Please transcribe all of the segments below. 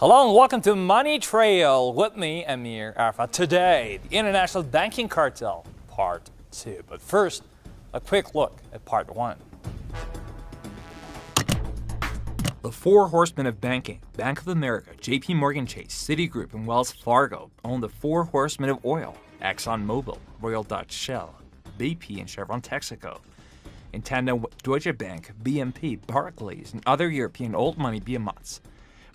Hello and welcome to Money Trail with me, Amir Arafat. Today, the International Banking Cartel, Part 2. But first, a quick look at Part 1. The four horsemen of banking, Bank of America, JP Morgan Chase, Citigroup, and Wells Fargo, own the four horsemen of oil, ExxonMobil, Royal Dutch Shell, BP, and Chevron Texaco. In tandem with Deutsche Bank, BNP, Barclays, and other European old money behemoths.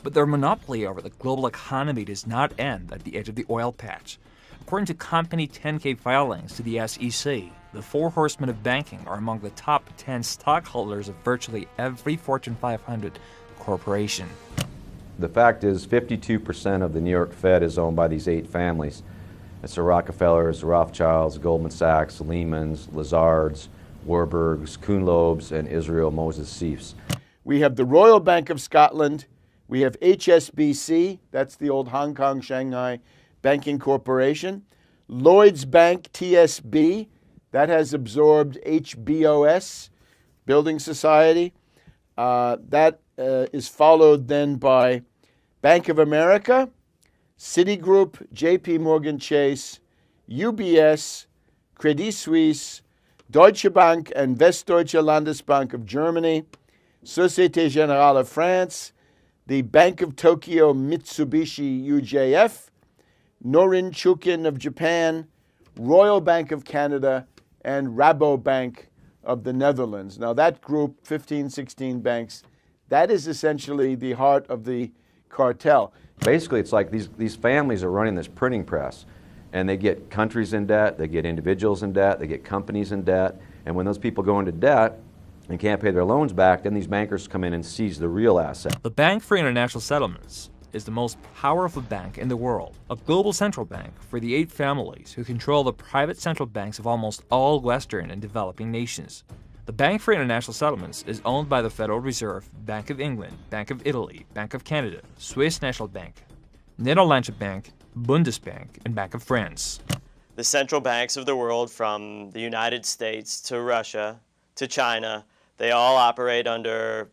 But their monopoly over the global economy does not end at the edge of the oil patch. According to company 10-K filings to the SEC, the four horsemen of banking are among the top 10 stockholders of virtually every Fortune 500 corporation. The fact is 52% of the New York Fed is owned by these 8 families. It's the Rockefellers, the Rothschilds, Goldman Sachs, Lehmans, Lazards, Warburgs, Kuhn-Loebs, and Israel Moses Seifs. We have the Royal Bank of Scotland. We have HSBC, that's the old Hong Kong, Shanghai Banking Corporation. Lloyds Bank, TSB, that has absorbed HBOS, Building Society. That is followed then by Bank of America, Citigroup, JP Morgan Chase, UBS, Credit Suisse, Deutsche Bank and Westdeutsche Landesbank of Germany, Société Générale of France, the Bank of Tokyo Mitsubishi UJF, Norin Chukin of Japan, Royal Bank of Canada, and Rabobank of the Netherlands. Now that group, 15, 16 banks, that is essentially the heart of the cartel. Basically, it's like these families are running this printing press, and they get countries in debt, they get individuals in debt, they get companies in debt, and when those people go into debt and can't pay their loans back, then these bankers come in and seize the real asset. The Bank for International Settlements is the most powerful bank in the world, a global central bank for the 8 families who control the private central banks of almost all Western and developing nations. The Bank for International Settlements is owned by the Federal Reserve, Bank of England, Bank of Italy, Bank of Canada, Swiss National Bank, Nederlandsche Bank, Bundesbank, and Bank of France. The central banks of the world, from the United States to Russia to China, they all operate under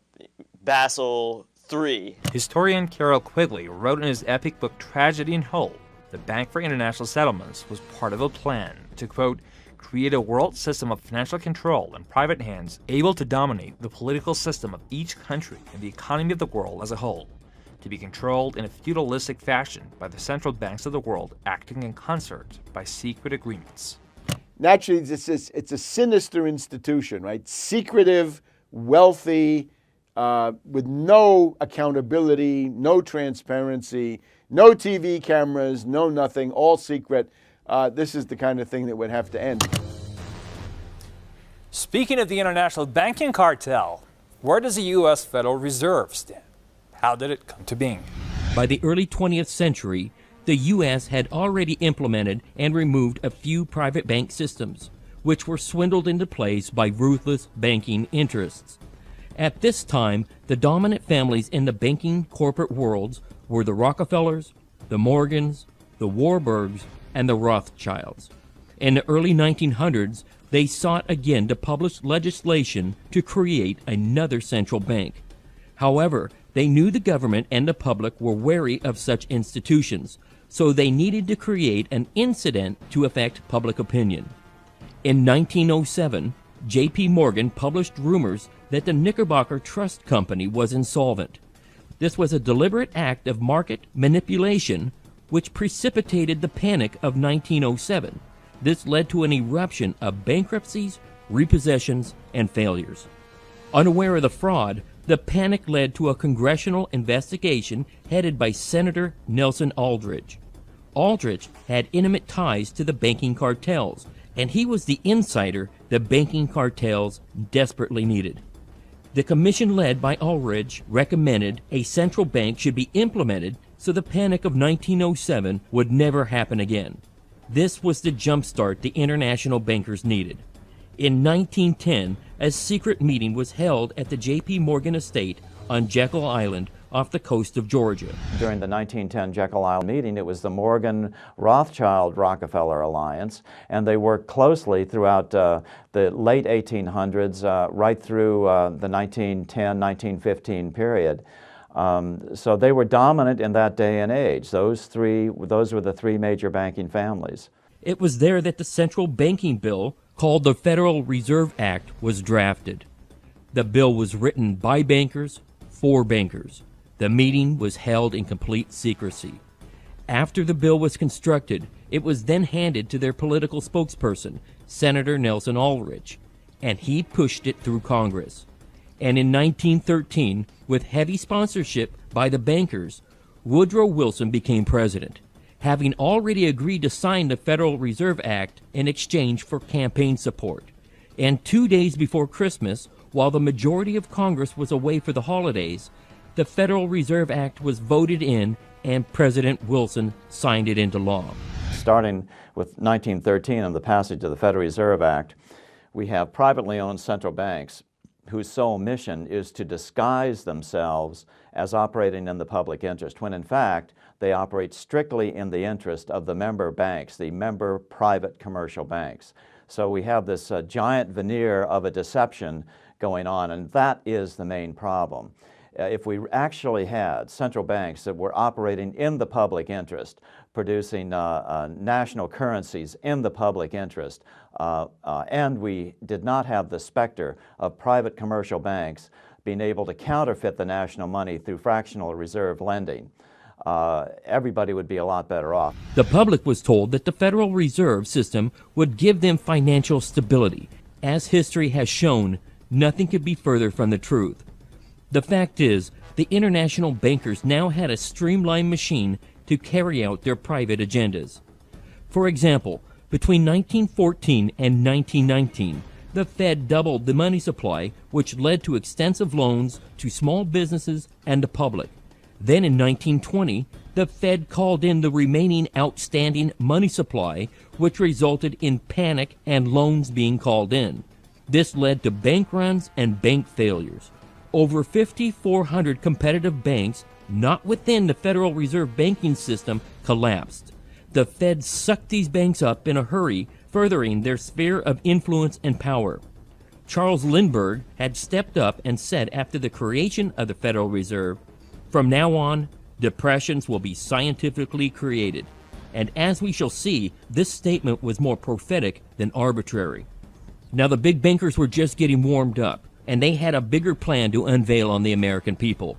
Basel III. Historian Carroll Quigley wrote in his epic book Tragedy in Hull, the Bank for International Settlements was part of a plan to, quote, create a world system of financial control in private hands able to dominate the political system of each country and the economy of the world as a whole, to be controlled in a feudalistic fashion by the central banks of the world acting in concert by secret agreements. Naturally, it's a sinister institution, right? Secretive, wealthy, with no accountability, no transparency, no TV cameras, no nothing, all secret. This is the kind of thing that would have to end. Speaking of the international banking cartel, where does the U.S. Federal Reserve stand? How did it come to being? By the early 20th century, the U.S. had already implemented and removed a few private bank systems, which were swindled into place by ruthless banking interests. At this time, the dominant families in the banking corporate worlds were the Rockefellers, the Morgans, the Warburgs, and the Rothschilds. In the early 1900s, they sought again to publish legislation to create another central bank. However, they knew the government and the public were wary of such institutions, so they needed to create an incident to affect public opinion. In 1907, J.P. Morgan published rumors that the Knickerbocker Trust Company was insolvent. This was a deliberate act of market manipulation which precipitated the panic of 1907. This led to an eruption of bankruptcies, repossessions, and failures. Unaware of the fraud, the panic led to a congressional investigation headed by Senator Nelson Aldrich. Aldrich had intimate ties to the banking cartels, and he was the insider the banking cartels desperately needed. The commission led by Aldrich recommended a central bank should be implemented so the panic of 1907 would never happen again. This was the jumpstart the international bankers needed. In 1910, a secret meeting was held at the J.P. Morgan estate on Jekyll Island off the coast of Georgia. During the 1910 Jekyll Island meeting, it was the Morgan-Rothschild-Rockefeller alliance, and they worked closely throughout the late 1800s, right through the 1910-1915 period. So they were dominant in that day and age. Those were the three major banking families. It was there that the central banking bill, called the Federal Reserve Act, was drafted. The bill was written by bankers for bankers. The meeting was held in complete secrecy. After the bill was constructed, it was then handed to their political spokesperson, Senator Nelson Ulrich, and he pushed it through Congress. And in 1913, with heavy sponsorship by the bankers, Woodrow Wilson became president, having already agreed to sign the Federal Reserve Act in exchange for campaign support. And 2 days before Christmas, while the majority of Congress was away for the holidays, the Federal Reserve Act was voted in and President Wilson signed it into law. Starting with 1913 and the passage of the Federal Reserve Act, we have privately owned central banks whose sole mission is to disguise themselves as operating in the public interest, when in fact they operate strictly in the interest of the member banks, the member private commercial banks. So we have this giant veneer of a deception going on, and that is the main problem. If we actually had central banks that were operating in the public interest, producing national currencies in the public interest, and we did not have the specter of private commercial banks being able to counterfeit the national money through fractional reserve lending, everybody would be a lot better off. The public was told that the Federal Reserve System would give them financial stability. As history has shown, nothing could be further from the truth. The fact is, the international bankers now had a streamlined machine to carry out their private agendas. For example, between 1914 and 1919, the Fed doubled the money supply, which led to extensive loans to small businesses and the public. Then in 1920, the Fed called in the remaining outstanding money supply, which resulted in panic and loans being called in. This led to bank runs and bank failures. Over 5,400 competitive banks not within the Federal Reserve banking system collapsed. The Fed sucked these banks up in a hurry, furthering their sphere of influence and power. Charles Lindbergh had stepped up and said after the creation of the Federal Reserve, "From now on, depressions will be scientifically created." And as we shall see, this statement was more prophetic than arbitrary. Now the big bankers were just getting warmed up, and they had a bigger plan to unveil on the American people.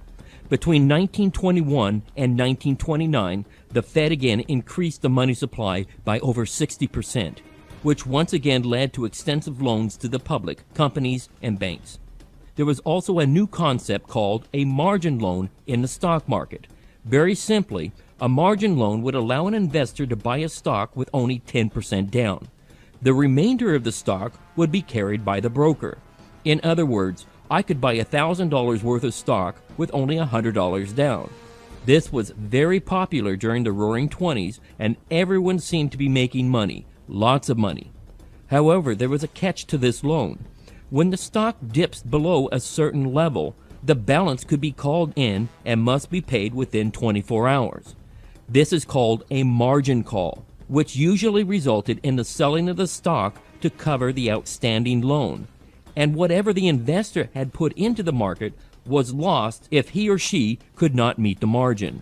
Between 1921 and 1929, the Fed again increased the money supply by over 60%, which once again led to extensive loans to the public, companies, and banks. There was also a new concept called a margin loan in the stock market. Very simply, a margin loan would allow an investor to buy a stock with only 10% down. The remainder of the stock would be carried by the broker. In other words, I could buy $1,000 worth of stock with only $100 down. This was very popular during the Roaring '20s, and everyone seemed to be making money, lots of money. However, there was a catch to this loan. When the stock dips below a certain level, the balance could be called in and must be paid within 24 hours. This is called a margin call, which usually resulted in the selling of the stock to cover the outstanding loan. And whatever the investor had put into the market was lost if he or she could not meet the margin.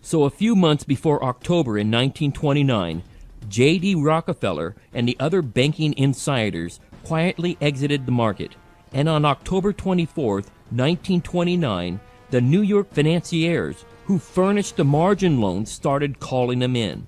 So a few months before October in 1929, J.D. Rockefeller and the other banking insiders quietly exited the market, and on October 24, 1929, the New York financiers who furnished the margin loans started calling them in.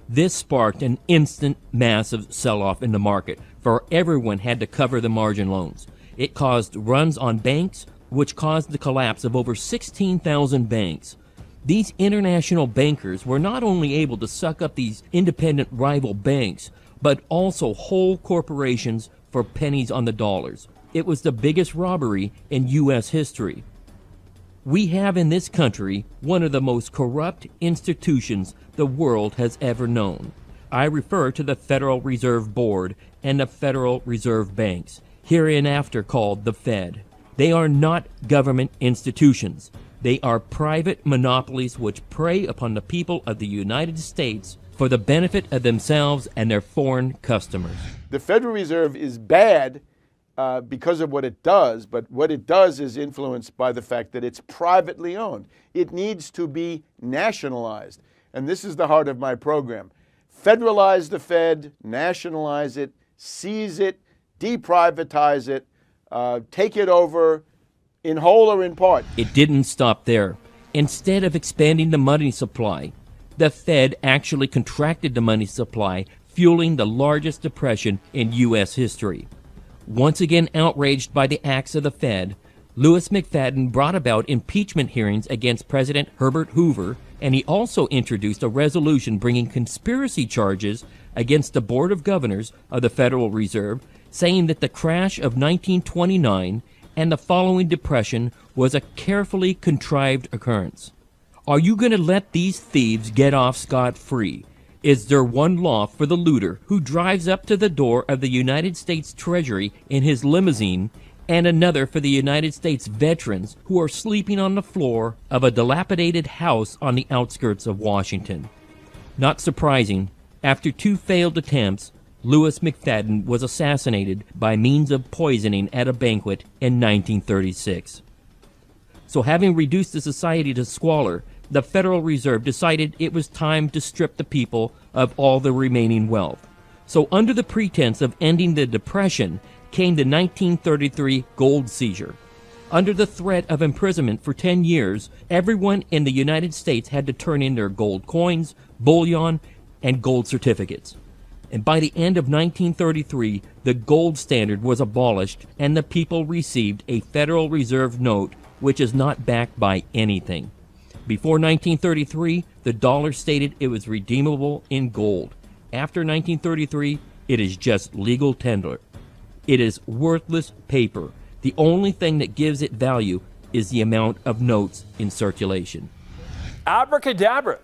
This sparked an instant massive sell-off in the market, for everyone had to cover the margin loans. It caused runs on banks, which caused the collapse of over 16,000 banks. These international bankers were not only able to suck up these independent rival banks, but also whole corporations for pennies on the dollars. It was the biggest robbery in U.S. history. We have in this country one of the most corrupt institutions the world has ever known. I refer to the Federal Reserve Board and the Federal Reserve Banks, hereinafter called the Fed. They are not government institutions. They are private monopolies which prey upon the people of the United States for the benefit of themselves and their foreign customers. The Federal Reserve is bad because of what it does, but what it does is influenced by the fact that it's privately owned. It needs to be nationalized. And this is the heart of my program. Federalize the Fed, nationalize it, seize it, deprivatize it, take it over in whole or in part. It didn't stop there. Instead of expanding the money supply, the Fed actually contracted the money supply, fueling the largest depression in U.S. history. Once again outraged by the acts of the Fed, Lewis McFadden brought about impeachment hearings against President Herbert Hoover, and he also introduced a resolution bringing conspiracy charges against the Board of Governors of the Federal Reserve, saying that the crash of 1929 and the following depression was a carefully contrived occurrence. Are you going to let these thieves get off scot-free? Is there one law for the looter who drives up to the door of the United States Treasury in his limousine, and another for the United States veterans who are sleeping on the floor of a dilapidated house on the outskirts of Washington? Not surprising, after 2 failed attempts, Lewis McFadden was assassinated by means of poisoning at a banquet in 1936. So having reduced the society to squalor, the Federal Reserve decided it was time to strip the people of all the remaining wealth. So under the pretense of ending the Depression came the 1933 gold seizure. Under the threat of imprisonment for 10 years, everyone in the United States had to turn in their gold coins, bullion, and gold certificates. And by the end of 1933, the gold standard was abolished and the people received a Federal Reserve note which is not backed by anything. Before 1933, the dollar stated it was redeemable in gold. After 1933, it is just legal tender. It is worthless paper. The only thing that gives it value is the amount of notes in circulation. Abracadabra,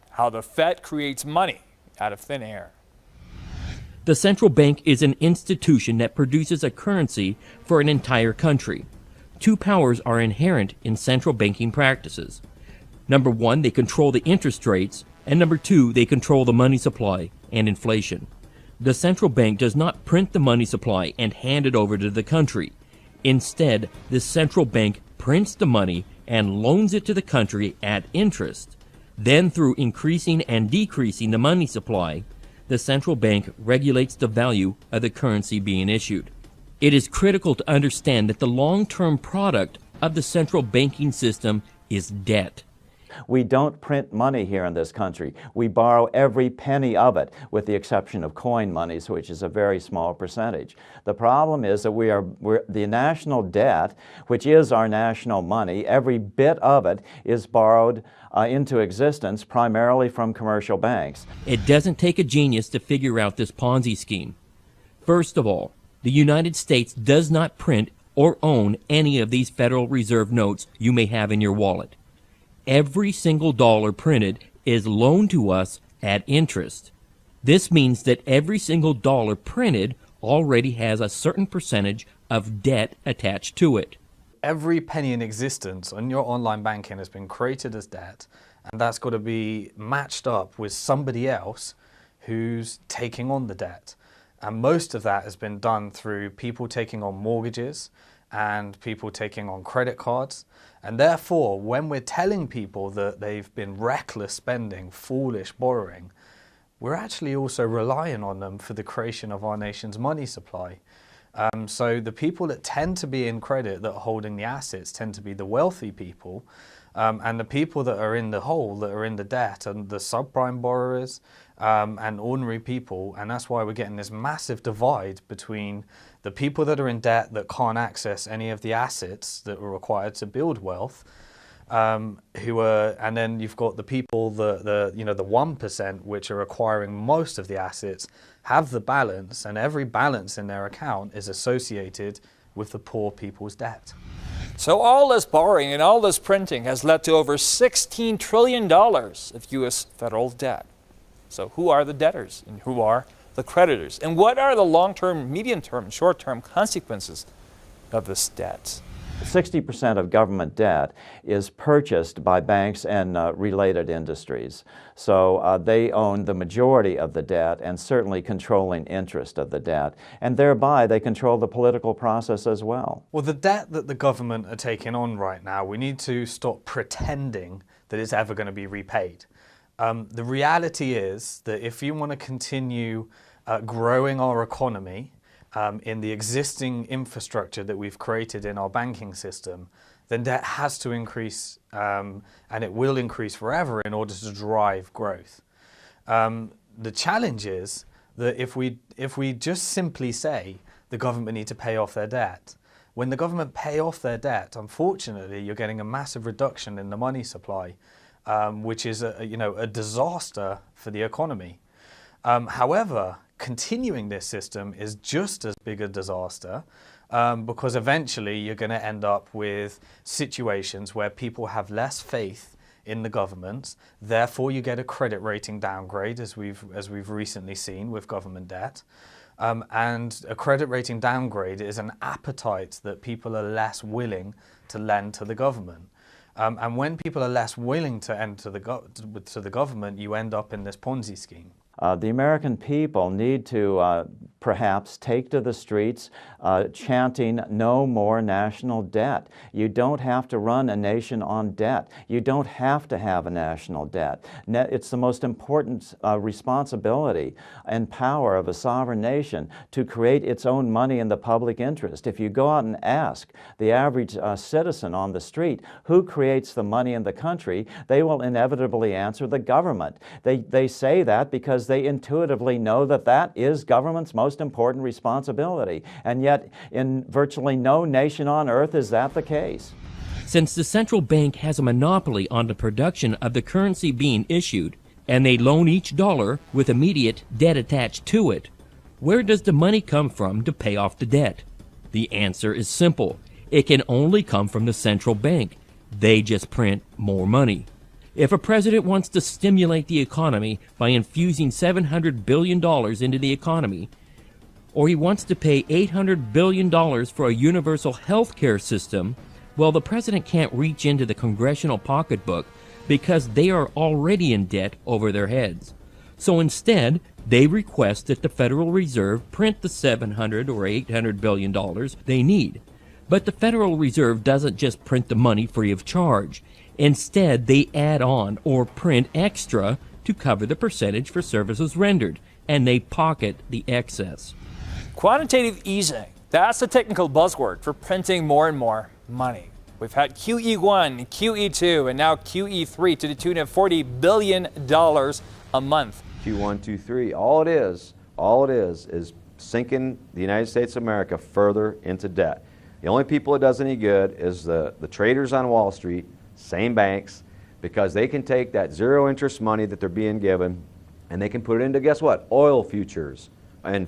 how the Fed creates money out of thin air. The central bank is an institution that produces a currency for an entire country. 2 powers are inherent in central banking practices. Number 1, they control the interest rates, and number 2, they control the money supply and inflation. The central bank does not print the money supply and hand it over to the country. Instead, the central bank prints the money and loans it to the country at interest. Then, through increasing and decreasing the money supply, the central bank regulates the value of the currency being issued. It is critical to understand that the long-term product of the central banking system is debt. We don't print money here in this country. We borrow every penny of it, with the exception of coin monies, which is a very small percentage. The problem is that the national debt, which is our national money, every bit of it is borrowed into existence primarily from commercial banks. It doesn't take a genius to figure out this Ponzi scheme. First of all, the United States does not print or own any of these Federal Reserve notes you may have in your wallet. Every single dollar printed is loaned to us at interest. This means that every single dollar printed already has a certain percentage of debt attached to it. Every penny in existence on your online banking has been created as debt, and that's got to be matched up with somebody else who's taking on the debt. And most of that has been done through people taking on mortgages and people taking on credit cards. And therefore, when we're telling people that they've been reckless spending, foolish borrowing, we're actually also relying on them for the creation of our nation's money supply. So the people that tend to be in credit, that are holding the assets, tend to be the wealthy people. And the people that are in the hole, that are in the debt, and the subprime borrowers and ordinary people. And that's why we're getting this massive divide between the people that are in debt that can't access any of the assets that are required to build wealth, and then you've got the people, the 1%, which are acquiring most of the assets, have the balance, and every balance in their account is associated with the poor people's debt. So all this borrowing and all this printing has led to over $16 trillion of U.S. federal debt. So who are the debtors and who are the creditors? And what are the long-term, medium-term, and short-term consequences of this debt? 60% of government debt is purchased by banks and related industries. So they own the majority of the debt and certainly controlling interest of the debt. And thereby they control the political process as well. Well, the debt that the government are taking on right now, we need to stop pretending that it's ever going to be repaid. The reality is that if you want to continue growing our economy in the existing infrastructure that we've created in our banking system, then debt has to increase, and it will increase forever in order to drive growth. The challenge is that if we just simply say the government need to pay off their debt, when the government pay off their debt, unfortunately, you're getting a massive reduction in the money supply, which is a disaster for the economy. However, continuing this system is just as big a disaster because eventually you're going to end up with situations where people have less faith in the government. Therefore, you get a credit rating downgrade, as we've recently seen with government debt. And a credit rating downgrade is an appetite that people are less willing to lend to the government. And when people are less willing to lend to the government, you end up in this Ponzi scheme. The American people need to perhaps take to the streets chanting no more national debt. You don't have to run a nation on debt. You don't have to have a national debt. It's the most important responsibility and power of a sovereign nation to create its own money in the public interest. If you go out and ask the average citizen on the street who creates the money in the country, they will inevitably answer the government. They say that because they intuitively know that that is government's most important responsibility. And yet, in virtually no nation on earth is that the case. Since the central bank has a monopoly on the production of the currency being issued, and they loan each dollar with immediate debt attached to it, where does the money come from to pay off the debt? The answer is simple. It can only come from the central bank. They just print more money. If a president wants to stimulate the economy by infusing $700 billion into the economy, or he wants to pay $800 billion for a universal health care system, well, the president can't reach into the congressional pocketbook because they are already in debt over their heads. So instead, they request that the Federal Reserve print the $700 or $800 billion they need. But the Federal Reserve doesn't just print the money free of charge. Instead, they add on or print extra to cover the percentage for services rendered, and they pocket the excess. Quantitative easing, that's the technical buzzword for printing more and more money. We've had QE1, QE2, and now QE3 to the tune of $40 billion a month. Q1, 2, 3, all it is sinking the United States of America further into debt. The only people it does any good is the traders on Wall Street, same banks, because they can take that zero interest money that they're being given and they can put it into, guess what, oil futures and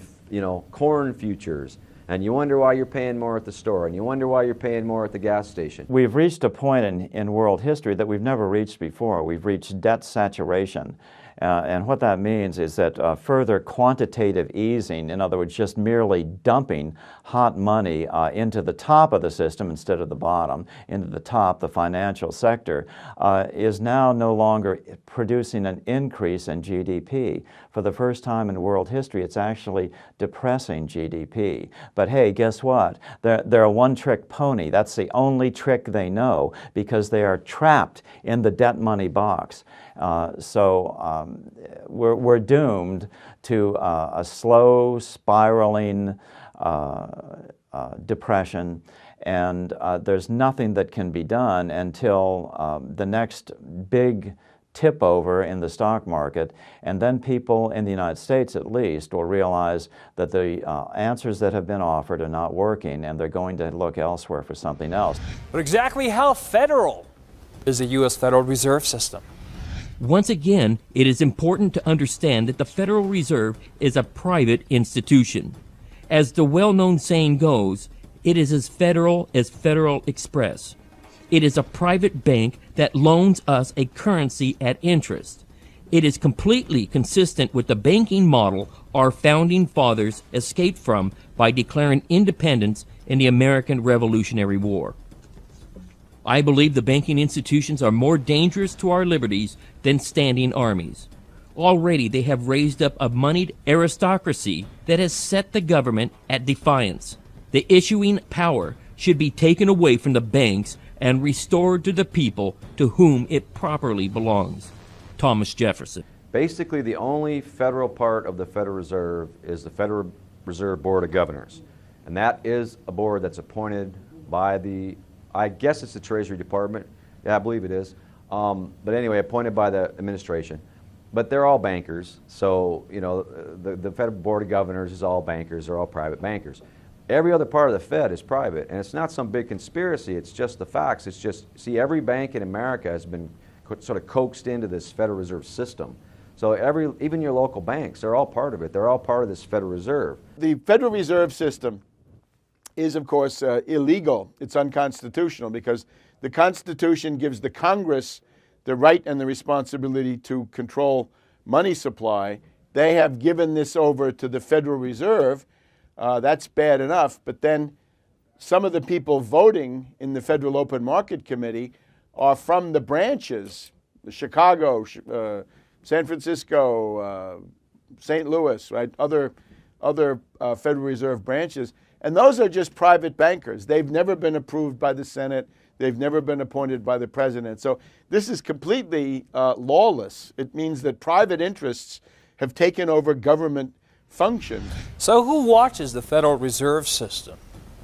corn futures. And you wonder why you're paying more at the store, and you wonder why you're paying more at the gas station. We've reached a point in world history that we've never reached before. We've reached debt saturation. And what that means is that further quantitative easing, in other words, just merely dumping hot money into the top of the system instead of the bottom, into the top, the financial sector, is now no longer producing an increase in GDP. For the first time in world history, it's actually depressing GDP. But hey, guess what? They're a one-trick pony. That's the only trick they know because they are trapped in the debt money box. We're doomed to a slow spiraling depression, and there's nothing that can be done until the next big tip over in the stock market, and then people in the United States at least will realize that the answers that have been offered are not working and they're going to look elsewhere for something else. But exactly how federal is the U.S. Federal Reserve System? Once again, it is important to understand that the Federal Reserve is a private institution. As the well-known saying goes, it is as Federal Express. It is a private bank that loans us a currency at interest. It is completely consistent with the banking model our founding fathers escaped from by declaring independence in the American Revolutionary War. I believe the banking institutions are more dangerous to our liberties than standing armies. Already they have raised up a moneyed aristocracy that has set the government at defiance. The issuing power should be taken away from the banks and restored to the people to whom it properly belongs. Thomas Jefferson. Basically, the only federal part of the Federal Reserve is the Federal Reserve Board of Governors. And that is a board that's appointed by the, I guess it's the Treasury Department. Yeah, I believe it is. But anyway, appointed by the administration. But they're all bankers, so you know the Federal Board of Governors is all bankers, they're all private bankers. Every other part of the Fed is private, and it's not some big conspiracy, it's just the facts. It's just, see, every bank in America has been sort of coaxed into this Federal Reserve system. So even your local banks, they're all part of it. They're all part of this Federal Reserve. The Federal Reserve System is, of course, illegal. It's unconstitutional because the Constitution gives the Congress the right and the responsibility to control money supply. They have given this over to the Federal Reserve. That's bad enough, but then some of the people voting in the Federal Open Market Committee are from the branches, Chicago, San Francisco, St. Louis, right? Other Federal Reserve branches. And those are just private bankers. They've never been approved by the Senate. They've never been appointed by the president. So this is completely lawless. It means that private interests have taken over government functions. So who watches the Federal Reserve System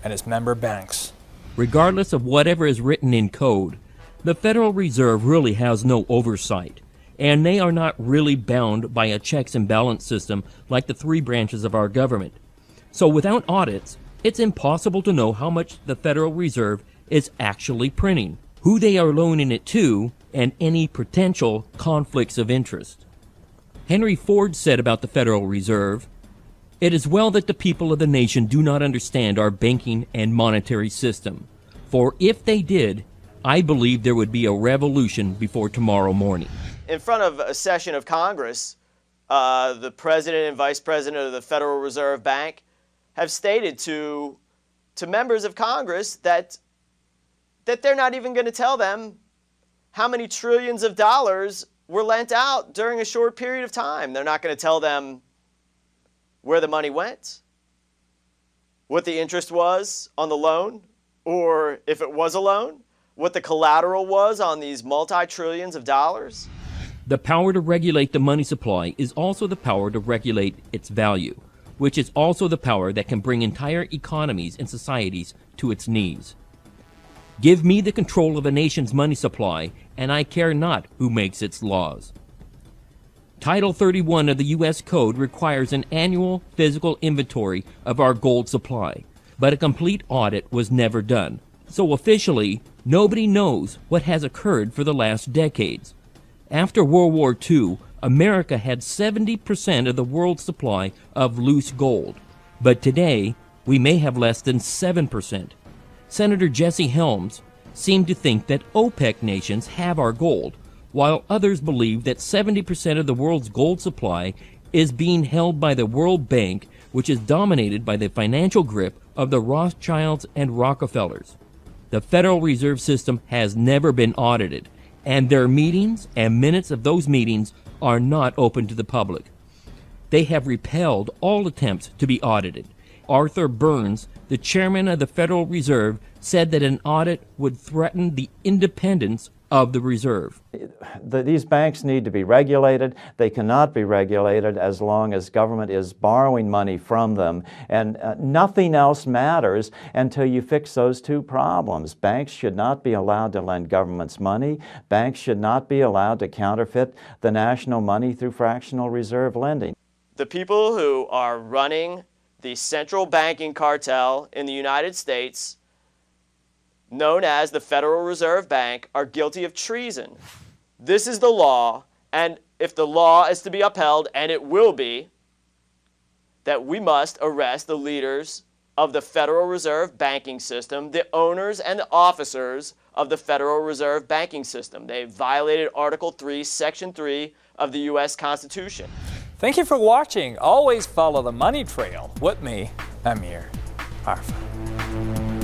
and its member banks? Regardless of whatever is written in code, the Federal Reserve really has no oversight, and they are not really bound by a checks and balance system like the three branches of our government. So without audits, it's impossible to know how much the Federal Reserve is actually printing, who they are loaning it to, and any potential conflicts of interest. Henry Ford said about the Federal Reserve, "It is well that the people of the nation do not understand our banking and monetary system, for if they did, I believe there would be a revolution before tomorrow morning." In front of a session of Congress, the president and vice president of the Federal Reserve Bank have stated to members of Congress that they're not even going to tell them how many trillions of dollars were lent out during a short period of time. They're not going to tell them where the money went, what the interest was on the loan, or if it was a loan, what the collateral was on these multi-trillions of dollars. The power to regulate the money supply is also the power to regulate its value, which is also the power that can bring entire economies and societies to its knees. Give me the control of a nation's money supply, and I care not who makes its laws. Title 31 of the U.S. Code requires an annual physical inventory of our gold supply, but a complete audit was never done. So officially, nobody knows what has occurred for the last decades. After World War II, America had 70% of the world's supply of loose gold, but today we may have less than 7%. Senator Jesse Helms seemed to think that OPEC nations have our gold, while others believe that 70% of the world's gold supply is being held by the World Bank, which is dominated by the financial grip of the Rothschilds and Rockefellers. The Federal Reserve System has never been audited, and their meetings and minutes of those meetings are not open to the public. They have repelled all attempts to be audited. Arthur Burns, the chairman of the Federal Reserve, said that an audit would threaten the independence of the Reserve. These banks need to be regulated. They cannot be regulated as long as government is borrowing money from them. And nothing else matters until you fix those two problems. Banks should not be allowed to lend governments money. Banks should not be allowed to counterfeit the national money through fractional reserve lending. The people who are running the central banking cartel in the United States, known as the Federal Reserve Bank, are guilty of treason. This is the law, and if the law is to be upheld, and it will be, that we must arrest the leaders of the Federal Reserve banking system, the owners and the officers of the Federal Reserve banking system. They violated Article 3, Section 3 of the U.S. Constitution. Thank you for watching. Always follow the money trail with me, Amir Arfa.